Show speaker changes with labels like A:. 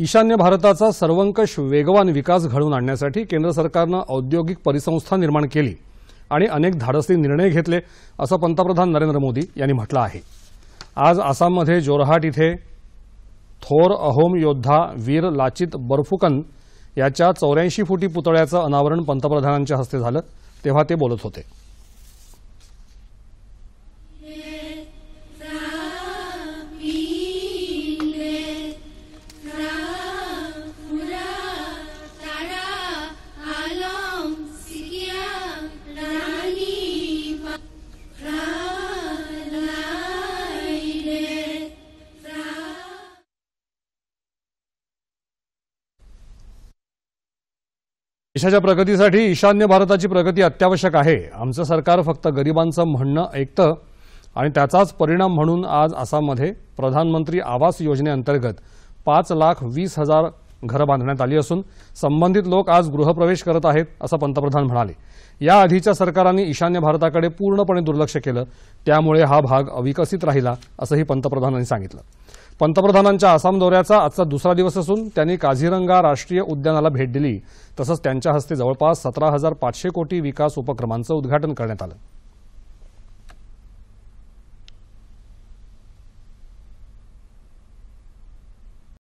A: ईशान्य भारताचा सर्वंकष वेगवान विकास घडवून आणण्यासाठी केंद्र सरकारने औद्योगिक परिसंस्था निर्माण केली आणि अनेक धाडसी निर्णय घेतले असं पंतप्रधान नरेंद्र मोदी यांनी म्हटलं आहे। आज आसाममध्ये जोरहाट इथे थोर अहोम योद्धा वीर लाचित बरफुकन याच्या 84 फुटी पुतळ्याचं अनावरण पंतप्रधानांच्या हस्ते झालं तेव्हा ते बोलत होते। देशाच्या प्रगतीसाठी ईशान्य भारताची प्रगती अत्यावश्यक आहे। आमचं सरकार फक्त गरिबांचं म्हणणं ऐकतं आणि त्याचाच परिणाम म्हणून आज आसाममध्ये प्रधानमंत्री आवास योजनेअंतर्गत 5,20,000 घरं बांधण्यात आली असून संबंधित लोक आज गृहप्रवेश करत आहेत असं पंतप्रधान म्हणाले। या आधीच्या सरकारांनी ईशान्य भारताकडे पूर्णपणे दुर्लक्ष केलं, त्यामुळे हा भाग अविकसित राहिला असंही पंतप्रधानांनी सांगितलं। पंतप्रधानांच्या आसाम दौऱ्याचा आजचा दुसरा दिवस असून त्यांनी काझीरंगा राष्ट्रीय उद्यानाला भेट दिली। तसंच त्यांच्या हस्ते जवळपास 17,500 कोटी विकास उपक्रमांचं उद्घाटन करण्यात आलं।